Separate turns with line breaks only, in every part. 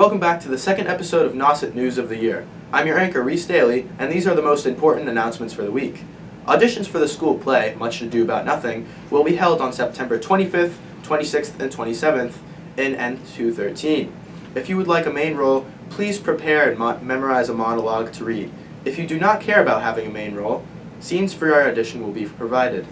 Welcome back to the second episode of Nauset News of the Year. I'm your anchor, Reese Daly, and these are the most important announcements for the week. Auditions for the school play, Much Ado About Nothing, will be held on September 25th, 26th, and 27th in N213. If you would like a main role, please prepare and memorize a monologue to read. If you do not care about having a main role, scenes for your audition will be provided.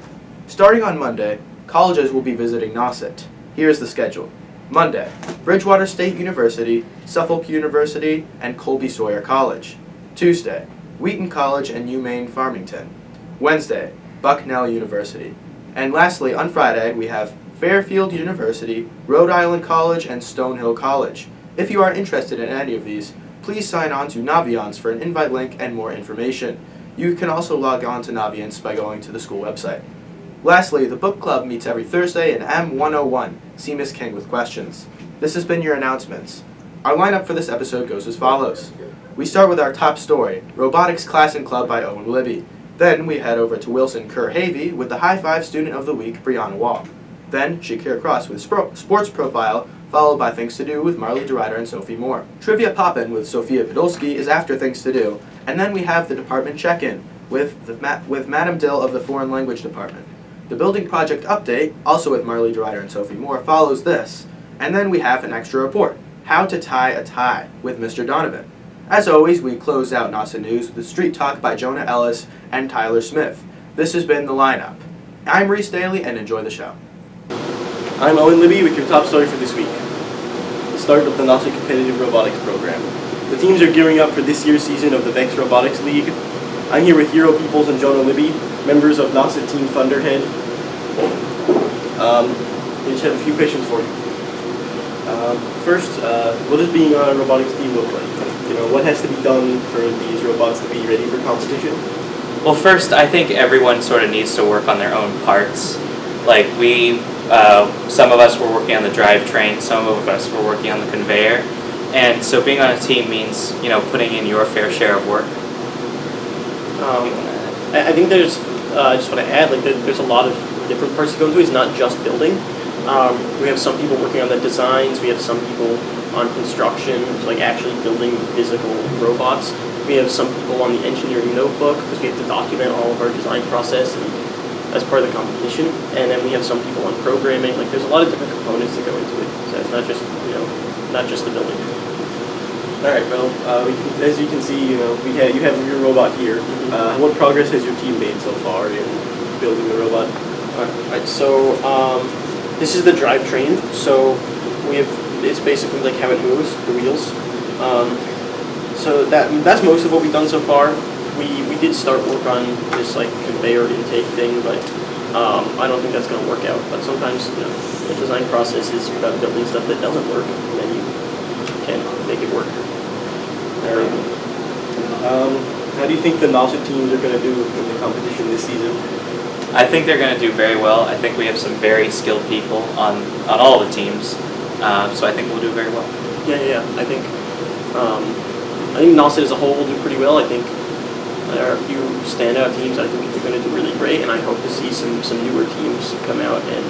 Starting on Monday, colleges will be visiting Nauset. Here's the schedule. Monday, Bridgewater State University, Suffolk University, and Colby Sawyer College. Tuesday, Wheaton College and UMaine Farmington. Wednesday, Bucknell University. And lastly, on Friday, we have Fairfield University, Rhode Island College, and Stonehill College. If you are interested in any of these, please sign on to Naviance for an invite link and more information. You can also log on to Naviance by going to the school website. Lastly, the book club meets every Thursday in M101. See Miss King with questions. This has been your announcements. Our lineup for this episode goes as follows. We start with our top story, Robotics Class and Club by Owen Libby. Then we head over to Wilson Kerr-Havey with the High Five Student of the Week, Brianna Wall. Then Shakir Cross with Sports Profile, followed by Things to Do with Marley DeRider and Sophie Moore. Trivia Poppin' with Sophia Podolsky is after Things to Do, and then we have the Department Check-In with Madam Dill of the Foreign Language Department. The Building Project Update, also with Marley DeRider and Sophie Moore, follows this. And then we have an extra report, How to Tie a Tie with Mr. Donovan. As always, we close out Nauset News with Street Talk by Jonah Ellis and Tyler Smith. This has been the lineup. I'm Reese Daly, and enjoy the show.
I'm Owen Libby with your top story for this week. The start of the Nauset Competitive Robotics Program. The teams are gearing up for this year's season of the VEX Robotics League. I'm here with Hero Peoples and Jonah Libby, members of Nauset Team Thunderhead. We just have a few questions for you. First, what does being on a robotics team look like? You know, what has to be done for these robots to be ready for competition?
Well, first, I think everyone sort of needs to work on their own parts. Like some of us were working on the drivetrain, some of us were working on the conveyor, and so being on a team means, you know, putting in your fair share of work.
I think there's, I just want to add, like, there's a lot of different parts to go into. It's not just building. We have some people working on the designs. We have some people on construction, like actually building physical robots. We have some people on the engineering notebook because we have to document all of our design process and as part of the competition. And then we have some people on programming. Like, there's a lot of different components that go into it. So it's not just, you know, not just the building. All right. Well, as you can see, you know, you have your robot here. Mm-hmm. What progress has your team made so far in building the robot? All right. So this is the drivetrain. So it's basically like how it moves, the wheels. So that's most of what we've done so far. We did start work on this like conveyor intake thing, but I don't think that's going to work out. But sometimes, you know, the design process is about building stuff that doesn't work, and then you can make it work. How do you think the Nauset teams are going to do in the competition this season?
I think they're going to do very well. I think we have some very skilled people on all the teams, so I think we'll do very well.
Yeah. I think Nauset as a whole will do pretty well. I think there are a few standout teams I think are going to do really great, and I hope to see some newer teams come out and,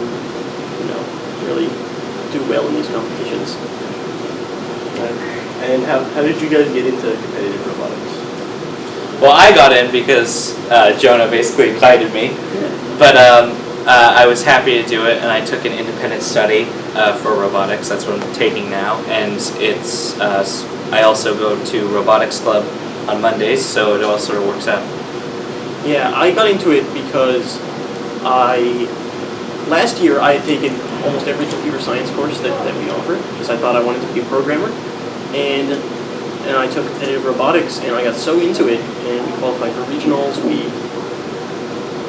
you know, really do well in these competitions. And how did you guys get into competitive robotics?
Well, I got in because Jonah basically invited me, but I was happy to do it, and I took an independent study for robotics. That's what I'm taking now, and it's I also go to Robotics Club on Mondays, so it all sort of works out.
Yeah, I got into it because last year I had taken almost every computer science course that we offered because I thought I wanted to be a programmer, and I took competitive robotics, and I got so into it, and we qualified for regionals. We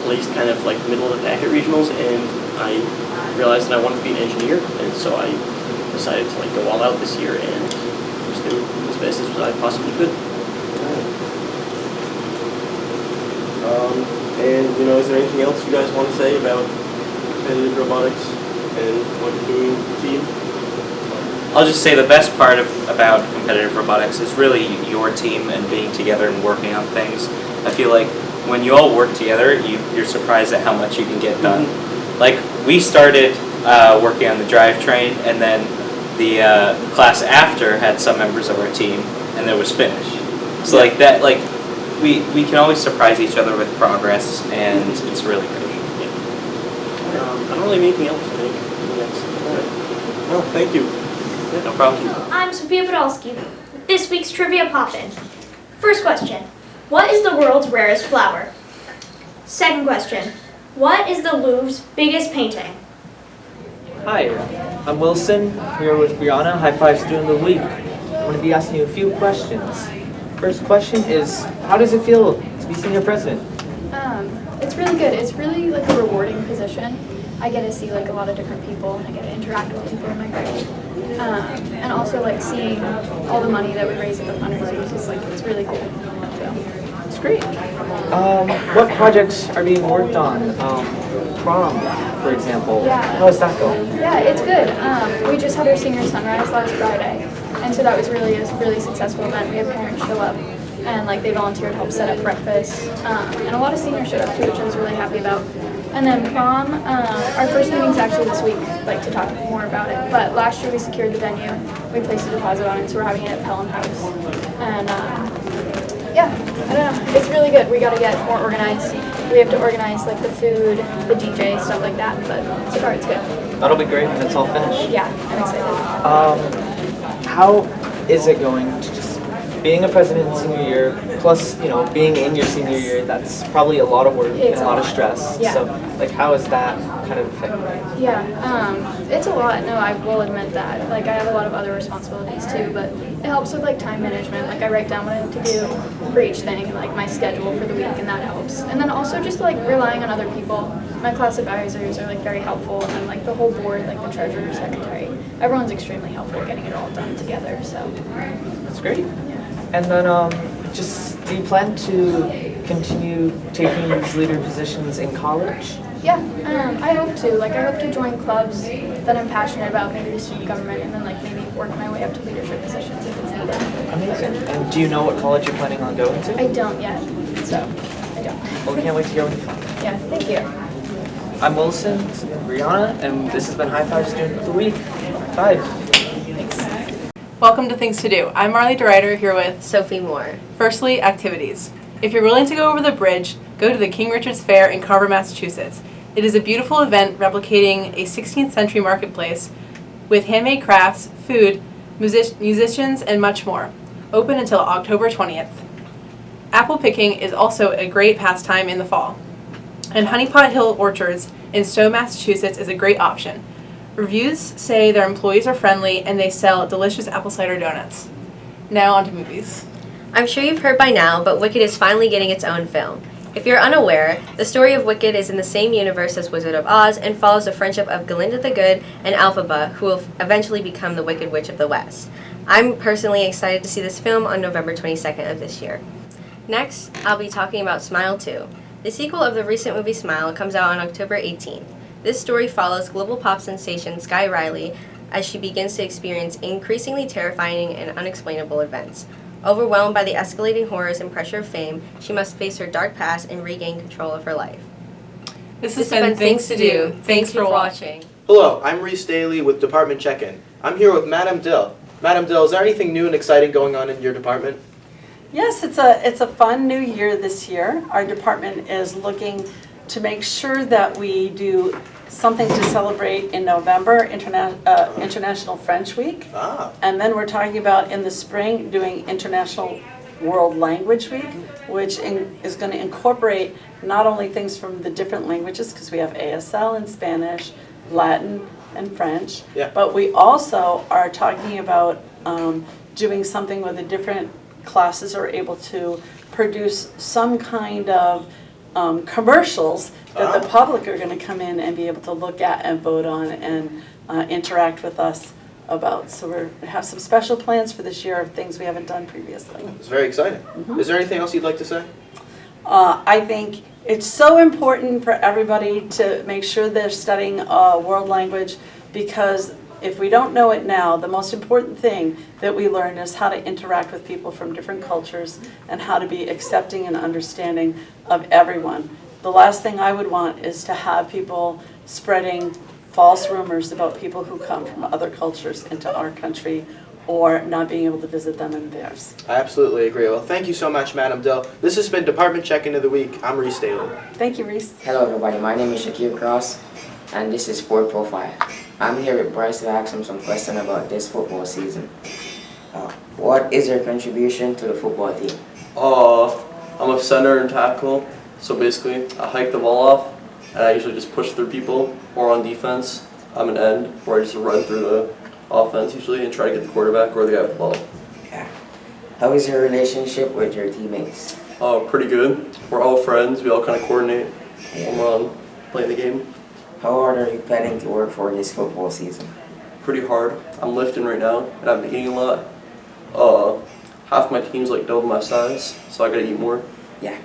placed kind of like middle of the packet regionals, and I realized that I wanted to be an engineer, and so I decided to like go all out this year and just do as best as I possibly could. And, you know, is there anything else you guys want to say about competitive robotics and what you're doing with the team?
I'll just say the best part about competitive robotics is really your team and being together and working on things. I feel like when you all work together, you're surprised at how much you can get done. Mm-hmm. Like, we started working on the drivetrain, and then the class after had some members of our team, and there was Finnish. So like that, like we can always surprise each other with progress, and it's really great.
I don't really have anything else, I think. That's all right. Well, thank you.
Yeah, no problem.
I'm Sophia Podolsky. This week's Trivia Pop-In. First question, what is the world's rarest flower? Second question, what is the Louvre's biggest painting?
Hi, I'm Wilson, here with Brianna, High Five Student of the Week. I'm going to be asking you a few questions. First question is, how does it feel to be senior president?
It's really good. It's really like a rewarding position. I get to see like a lot of different people and I get to interact with people in my grade. And also like seeing all the money that we raise at the fundraisers is like, it's really cool. So it's great.
What projects are being worked on? Prom, for example.
Yeah.
How's that going?
Yeah, it's good. We just had our senior sunrise last Friday. And so that was really a really successful event. We had parents show up and like they volunteered to help set up breakfast. And a lot of seniors showed up too, which I was really happy about. And then prom, our first meeting's actually this week, like to talk more about it. But last year we secured the venue, we placed a deposit on it, so we're having it at Pelham House. And yeah, I don't know, it's really good. We gotta get more organized. We have to organize like the food, the DJ, stuff like that, but so far it's good.
That'll be great when it's all finished.
Yeah, I'm excited.
How is it going to just being a president in senior year, plus, you know, being in your senior year, that's probably a lot of work and a lot of stress.
Yeah.
So, like, how is that kind of affecting you?
Yeah, it's a lot. No, I will admit that. Like, I have a lot of other responsibilities too, but it helps with like time management. Like, I write down what I have to do for each thing, like my schedule for the week, and that helps. And then also just like relying on other people. My class advisors are like very helpful, and then like the whole board, like the treasurer, secretary, everyone's extremely helpful at getting it all done together. So
That's great.
yeah.
And then, just do you plan to continue taking these leader positions in college?
Yeah, I hope to. Like, I hope to join clubs that I'm passionate about, maybe the student government, and then like maybe work my way up to leadership positions if it's needed.
Amazing. And do you know what college you're planning on going to?
I don't yet, so I don't.
Well, we can't wait to hear when you find out.
Yeah, thank you.
I'm Wilson, this is Brianna, and this has been High Five Student of the Week. Bye.
Welcome to Things to Do. I'm Marley DeRider here with
Sophie Moore.
Firstly, activities. If you're willing to go over the bridge, go to the King Richard's Fair in Carver, Massachusetts. It is a beautiful event replicating a 16th century marketplace with handmade crafts, food, musicians, and much more. Open until October 20th. Apple picking is also a great pastime in the fall. And Honeypot Hill Orchards in Stowe, Massachusetts is a great option. Reviews say their employees are friendly and they sell delicious apple cider donuts. Now on to movies.
I'm sure you've heard by now, but Wicked is finally getting its own film. If you're unaware, the story of Wicked is in the same universe as Wizard of Oz and follows the friendship of Glinda the Good and Elphaba, who will eventually become the Wicked Witch of the West. I'm personally excited to see this film on November 22nd of this year. Next, I'll be talking about Smile 2. The sequel of the recent movie Smile comes out on October 18th. This story follows global pop sensation Sky Riley as she begins to experience increasingly terrifying and unexplainable events. Overwhelmed by the escalating horrors and pressure of fame, she must face her dark past and regain control of her life.
This has been Things to Do. Thanks for watching.
Hello, I'm Reese Daly with Department Check-In. I'm here with Madam Dill. Madam Dill, is there anything new and exciting going on in your department?
Yes, it's a fun new year this year. Our department is looking to make sure that we do something to celebrate in November, International French Week. And then we're talking about in the spring doing International World Language Week, which is going to incorporate not only things from the different languages, because we have ASL in Spanish, Latin, and French, but we also are talking about doing something where the different classes are able to produce some kind of commercials that the public are going to come in and be able to look at and vote on and interact with us about. So we have some special plans for this year of things we haven't done previously.
It's very exciting. Is there anything else you'd like to say?
I think it's so important for everybody to make sure they're studying a world language, because if we don't know it now, the most important thing that we learn is how to interact with people from different cultures and how to be accepting and understanding of everyone. The last thing I would want is to have people spreading false rumors about people who come from other cultures into our country or not being able to visit them in theirs.
I absolutely agree. Well, thank you so much, Madam Dill. This has been Department Check-In of the Week. I'm Reese Daly.
Thank you, Reese.
Hello everybody, my name is Shakir Cross and this is Sport Profile. I'm here with Bryce to ask him some questions about this football season. What is your contribution to the football team?
I'm a center and tackle, so basically I hike the ball off and I usually just push through people, or on defense I'm an end where I just run through the offense usually and try to get the quarterback or the guy with the ball.
Yeah. How is your relationship with your teammates?
Pretty good. We're all friends, we all kind of coordinate when we're playing the game.
How hard are you planning to work for this football season?
Pretty hard. I'm lifting right now and I've been eating a lot. Half my team's like double my size, so I gotta eat more.
Yeah.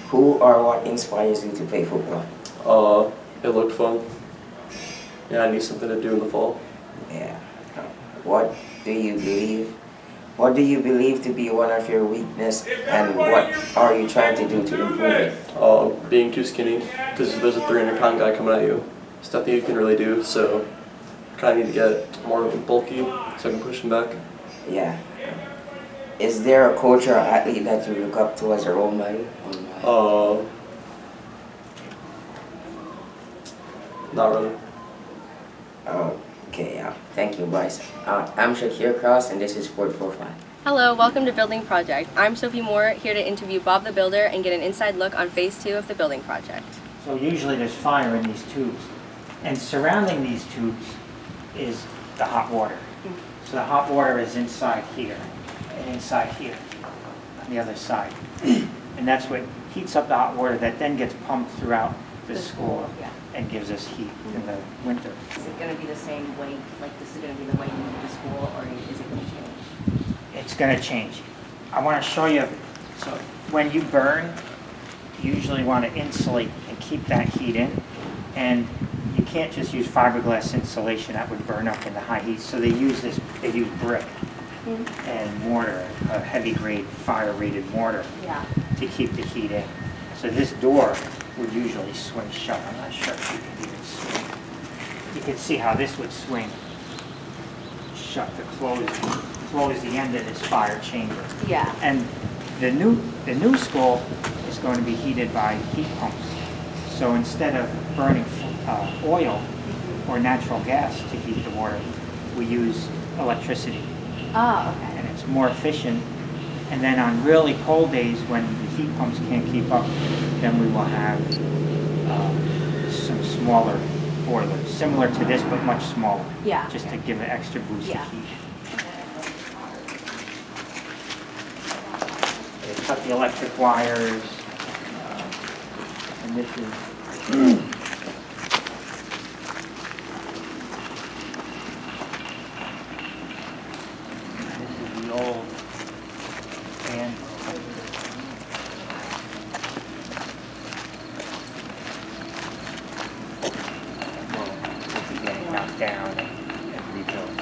Who or what inspires you to play football?
It looked fun. Yeah, I need something to do in the fall.
Yeah. What do you believe to be one of your weaknesses, and what are you trying to do to improve it?
Being too skinny, because there's a 300-pound guy coming at you. It's nothing you can really do, so I kind of need to get more bulky so I can push him back.
Yeah. Is there a coach or athlete that you look up to as a role model?
Not really.
Okay, yeah. Thank you, Bryce. I'm Shakir Cross, and this is Sport Profile.
Hello, welcome to Building Project. I'm Sophie Moore, here to interview Bob the Builder and get an inside look on phase 2 of the building project.
So usually there's fire in these tubes, and surrounding these tubes is the hot water. So the hot water is inside here, and inside here, on the other side. And that's what heats up the hot water that then gets pumped throughout the school and gives us heat in the winter.
Is it going to be the same way, like this is going to be the way you move to school, or is it going to change?
It's going to change. I want to show you, so when you burn, you usually want to insulate and keep that heat in. And you can't just use fiberglass insulation, that would burn up in the high heat. So they use brick and mortar, a heavy grade fire rated mortar to keep the heat in. So this door would usually swing shut. I'm not sure if you can even swing. You can see how this would swing shut to close the end of this fire chamber.
Yeah.
And the new school is going to be heated by heat pumps. So instead of burning oil or natural gas to heat the water, we use electricity.
Oh, okay.
And it's more efficient. And then on really cold days when the heat pumps can't keep up, then we will have some smaller boilers, similar to this but much smaller.
Yeah.
Just to give an extra boost of heat. They cut the electric wires, and this is the old fan. We'll be getting knocked down and rebuilt.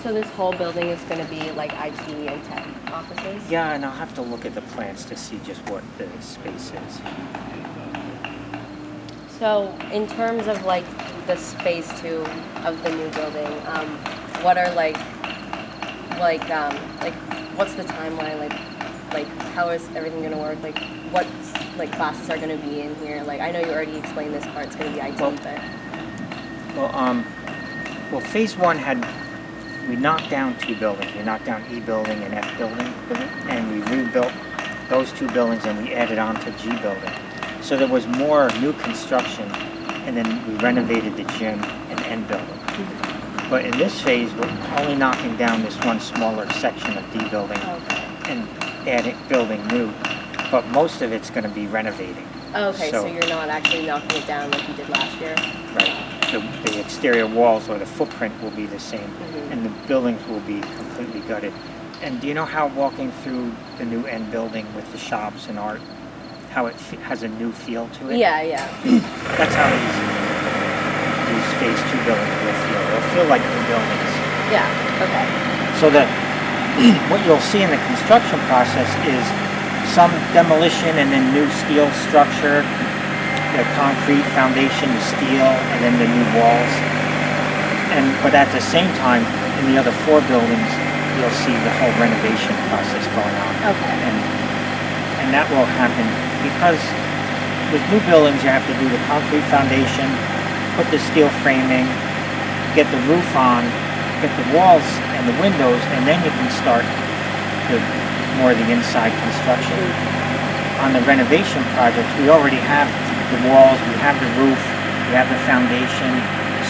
So this whole building is going to be like IT and tech offices?
Yeah, and I'll have to look at the plans to see just what the space is.
So in terms of like the phase 2 of the new building, what are like what's the timeline? Like how is everything going to work? Like what like classes are going to be in here? Like I know you already explained this part. It's going to be IT,
Well, phase 1 we knocked down 2 buildings. We knocked down E building and F building, and we rebuilt those 2 buildings and we added on to G building. So there was more new construction, and then we renovated the gym and N building. But in this phase, we're only knocking down this one smaller section of D building and building new, but most of it's going to be renovating.
Okay, so you're not actually knocking it down like you did last year?
Right. The exterior walls or the footprint will be the same, and the buildings will be completely gutted. And do you know how walking through the new N building with the shops and art, how it has a new feel to it?
Yeah, yeah.
That's how these phase 2 buildings will feel. They'll feel like new buildings.
Yeah, okay.
So that what you'll see in the construction process is some demolition and then new steel structure. the concrete foundation, the steel, and then the new walls. But at the same time, in the other 4 buildings, you'll see the whole renovation process going on.
Okay.
And that will happen because with new buildings, you have to do the concrete foundation, put the steel framing, get the roof on, get the walls and the windows, and then you can start more of the inside construction. On the renovation projects, we already have the walls, we have the roof, we have the foundation,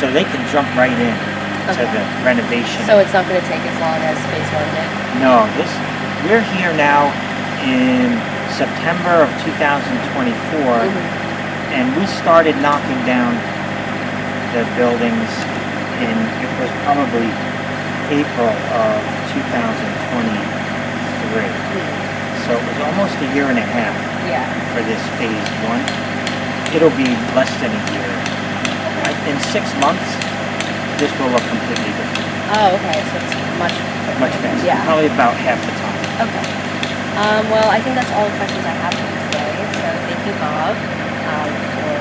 so they can jump right in to the renovation.
So it's not going to take as long as phase 1 did?
No, we're here now in September of 2024, and we started knocking down the buildings it was probably April of 2023. So it was almost a year and a half for this phase 1. It'll be less than a year. In 6 months, this will look completely different.
Oh, okay, so it's much
faster.
Yeah.
Probably about half the time.
Okay. Well, I think that's all the questions I have for you today. So thank you, Bob, for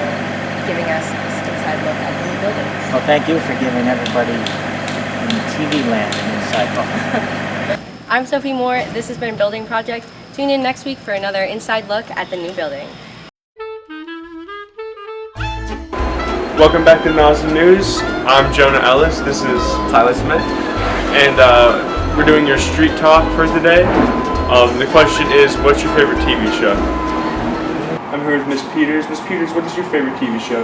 giving us this inside look at the new buildings.
Well, thank you for giving everybody in TV land an inside look.
I'm Sophie Moore. This has been Building Project. Tune in next week for another inside look at the new building.
Welcome back to Nauset News. I'm Jonah Ellis. This is
Tyler Smith.
And we're doing your street talk for today. The question is, what's your favorite TV show? I'm here with Miss Peters. Miss Peters, what is your favorite TV show?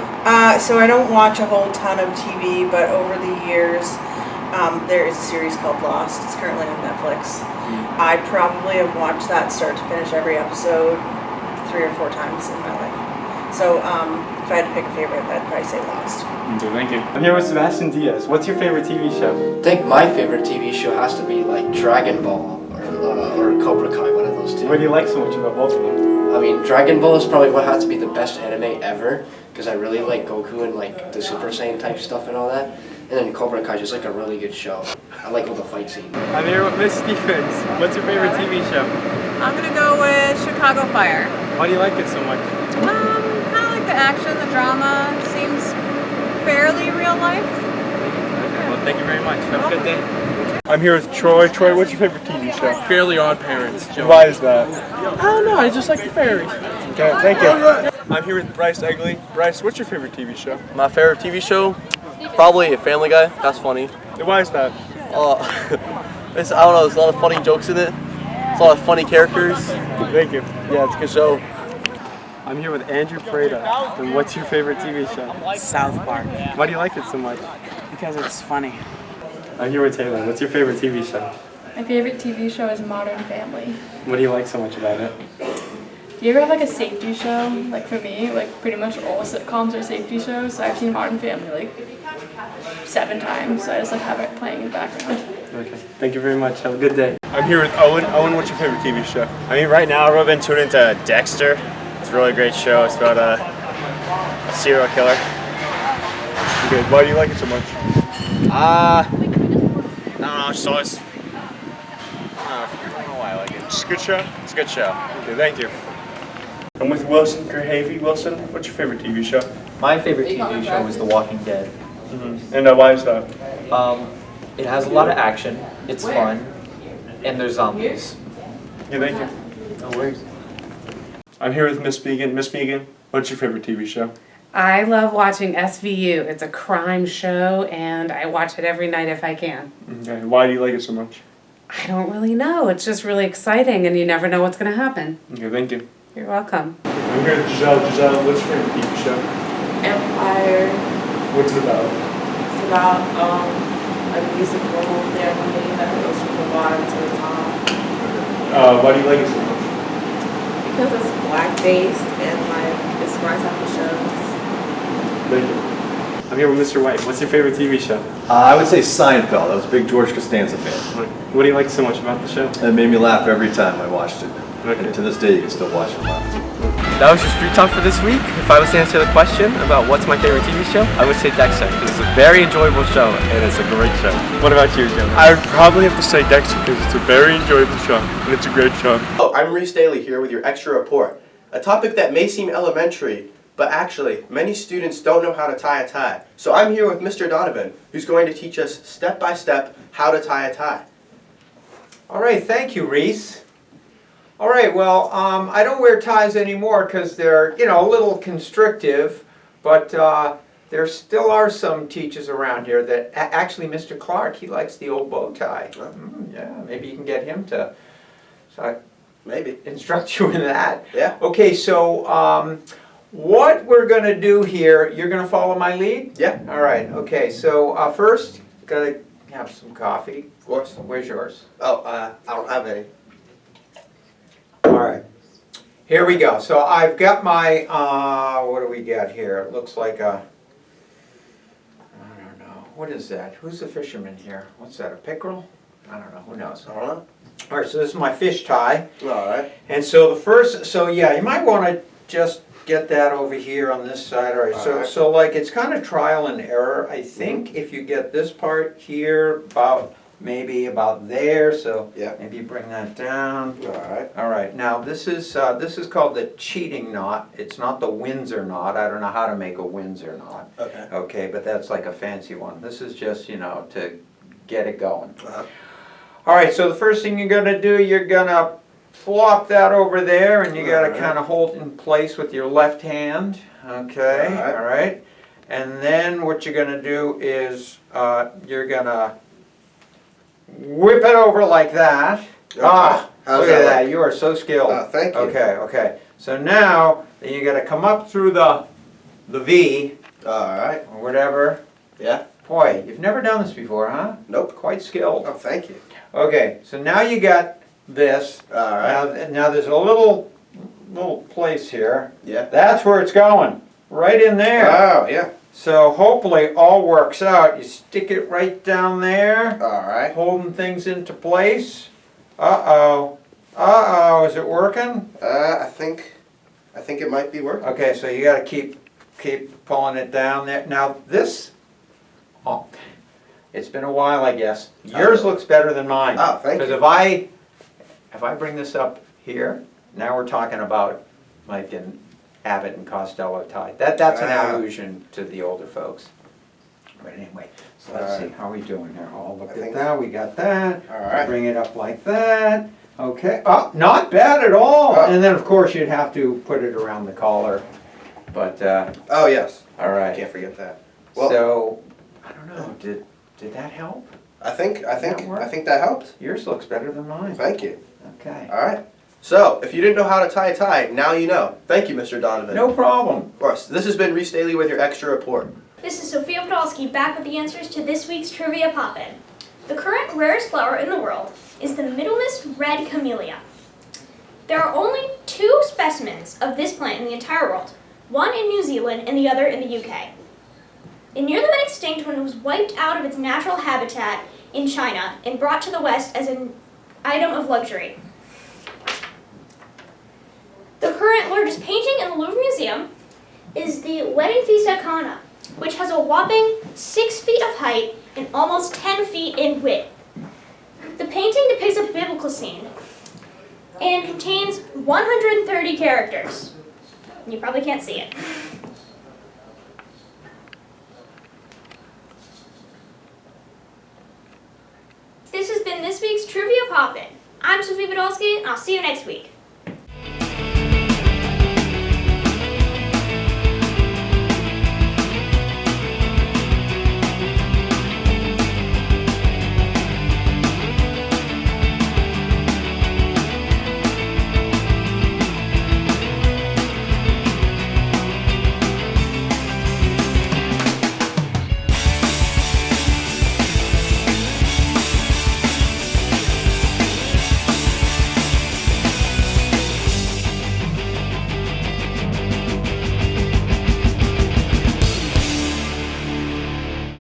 So I don't watch a whole ton of TV, but over the years, there is a series called Lost. It's currently on Netflix. I probably have watched that start to finish every episode 3 or 4 times in my life. So if I had to pick a favorite, I'd probably say Lost.
Okay, thank you. I'm here with Sebastian Diaz. What's your favorite TV show?
I think my favorite TV show has to be like Dragon Ball or Cobra Kai, one of those 2.
What do you like so much about both of them?
I mean, Dragon Ball is probably what has to be the best anime ever, because I really like Goku and like the Super Saiyan type stuff and all that. And then Cobra Kai is just like a really good show. I like all the fight scenes.
I'm here with Miss Stevens. What's your favorite TV show?
I'm gonna go with Chicago Fire.
Why do you like it so much?
Kind of like the action, the drama. Seems fairly real life.
Okay, well, thank you very much. Have a good day. I'm here with Troy. Troy, what's your favorite TV show?
Fairly Odd Parents.
Why is that?
I don't know, I just like the fairies.
Okay, thank you. I'm here with Bryce Egley. Bryce, what's your favorite TV show?
My favorite TV show? Probably Family Guy. That's funny.
Why is that?
I don't know, there's a lot of funny jokes in it. There's a lot of funny characters.
Thank you.
Yeah, it's a good show.
I'm here with Andrew Prada. And what's your favorite TV show?
South Park.
Why do you like it so much?
Because it's funny.
I'm here with Taylor. What's your favorite TV show?
My favorite TV show is Modern Family.
What do you like so much about it?
Do you ever have like a safety show? Like for me, like pretty much all sitcoms are safety shows. So I've seen Modern Family like 7 times. So I just like have it playing in the background.
Okay. Thank you very much. Have a good day. I'm here with Owen. Owen, what's your favorite TV show?
I mean, right now I've been tuned into Dexter. It's a really great show. It's about a serial killer.
Okay. Why do you like it so much?
I don't know. It's always. I don't know why I like it.
It's a good show?
It's a good show.
Okay, thank you. I'm with Wilson Kerhavy. Wilson, what's your favorite TV show?
My favorite TV show is The Walking Dead.
And why is that?
It has a lot of action, it's fun, and there's zombies.
Yeah, thank you.
No worries.
I'm here with Miss Megan. Miss Megan, what's your favorite TV show?
I love watching SVU. It's a crime show, and I watch it every night if I can.
Okay, why do you like it so much?
I don't really know. It's just really exciting, and you never know what's going to happen.
Okay, thank you.
You're welcome.
I'm here with Giselle. Giselle, what's your favorite TV show?
Empire.
What's it about?
It's about a musical family that goes from the bottom to the top.
Why do you like it so much?
Because it's black-based and like it's my type of shows.
Thank you. I'm here with Mr. White. What's your favorite TV show?
I would say Seinfeld. I was a big George Costanza fan.
What do you like so much about the show?
It made me laugh every time I watched it.
Okay.
And to this day, you can still watch it and laugh.
That was your street talk for this week. If I was to answer the question about what's my favorite TV show, I would say Dexter, because it's a very enjoyable show, and it's a great show.
What about you, Joe? I would probably have to say Dexter, because it's a very enjoyable show, and it's a great show.
Oh, I'm Reese Daly here with your extra report. A topic that may seem elementary, But actually, many students don't know how to tie a tie. So I'm here with Mr. Donovan, who's going to teach us step by step how to tie a tie.
All right, thank you, Reese. All right, well, I don't wear ties anymore because they're, a little constrictive, but there still are some teachers around here that, actually, Mr. Clark, he likes the old bow tie. Yeah, maybe you can get him to
maybe
instruct you in that.
Yeah.
Okay, so what we're going to do here, you're going to follow my lead?
Yeah.
All right, okay, so first, got to have some coffee.
Of course.
Where's yours?
Oh, I don't have any.
All right, here we go. So I've got my, what do we got here? It looks like a, I don't know, what is that? Who's the fisherman here? What's that, a pickerel? I don't know, who knows?
I don't know.
All right, so this is my fish tie.
All right.
And so the first, so yeah, you might want to just get that over here on this side. All right, so like it's kind of trial and error. I think if you get this part here maybe about there, so
yeah,
maybe you bring that down.
All right.
All right, now this is called the cheating knot. It's not the Windsor knot. I don't know how to make a Windsor knot.
Okay.
Okay, but that's like a fancy one. This is just, to get it going. All right, so the first thing you're gonna do, you're gonna flop that over there, and you gotta kind of hold in place with your left hand. Okay, all right. And then what you're gonna do is you're gonna whip it over like that.
Okay.
Ah,
How's
look
that
at that.
look?
You are so skilled.
Thank you.
Okay, okay. So now then you gotta come up through the V.
All right.
Or whatever.
Yeah.
Boy, you've never done this before, huh?
Nope.
Quite skilled.
Oh, thank you.
Okay, so now you got this.
All right.
Now there's a little place here.
Yeah.
That's where it's going. Right in there.
Oh, yeah.
So hopefully all works out. You stick it right down there.
All right.
Holding things into place. Uh-oh. Uh-oh, is it working?
I think it might be working.
Okay, so you gotta keep pulling it down there. Now this, it's been a while, I guess. Yours looks better than mine.
Oh, thank you.
Because if I bring this up here, now we're talking about like an Abbott and Costello tie. That's an allusion to the older folks. But anyway, so let's see how we doing here. Oh, look at that. We got that.
All right.
Bring it up like that. Okay. Oh, not bad at all.
Oh.
And then of course you'd have to put it around the collar. But
oh yes.
All right.
Can't forget that. Well,
so I don't know. Did that help?
I think that helped.
Yours looks better than mine.
Thank you.
Okay.
All right. So, if you didn't know how to tie a tie, now you know. Thank you, Mr. Donovan.
No problem.
Of course. This has been Reese Daly with your extra report.
This is Sophia Podolsky back with the answers to this week's Trivia Pop-In. The current rarest flower in the world is the Middlemist red camellia. There are only 2 specimens of this plant in the entire world, one in New Zealand and the other in the UK. It nearly went extinct when it was wiped out of its natural habitat in China and brought to the West as an item of luxury. The current largest painting in the Louvre Museum is the Wedding Feast at Cana, which has a whopping 6 feet of height and almost 10 feet in width. The painting depicts a biblical scene and contains 130 characters. You probably can't see it. This has been this week's Trivia Pop-In. I'm Sophie Podolsky, and I'll see you next week.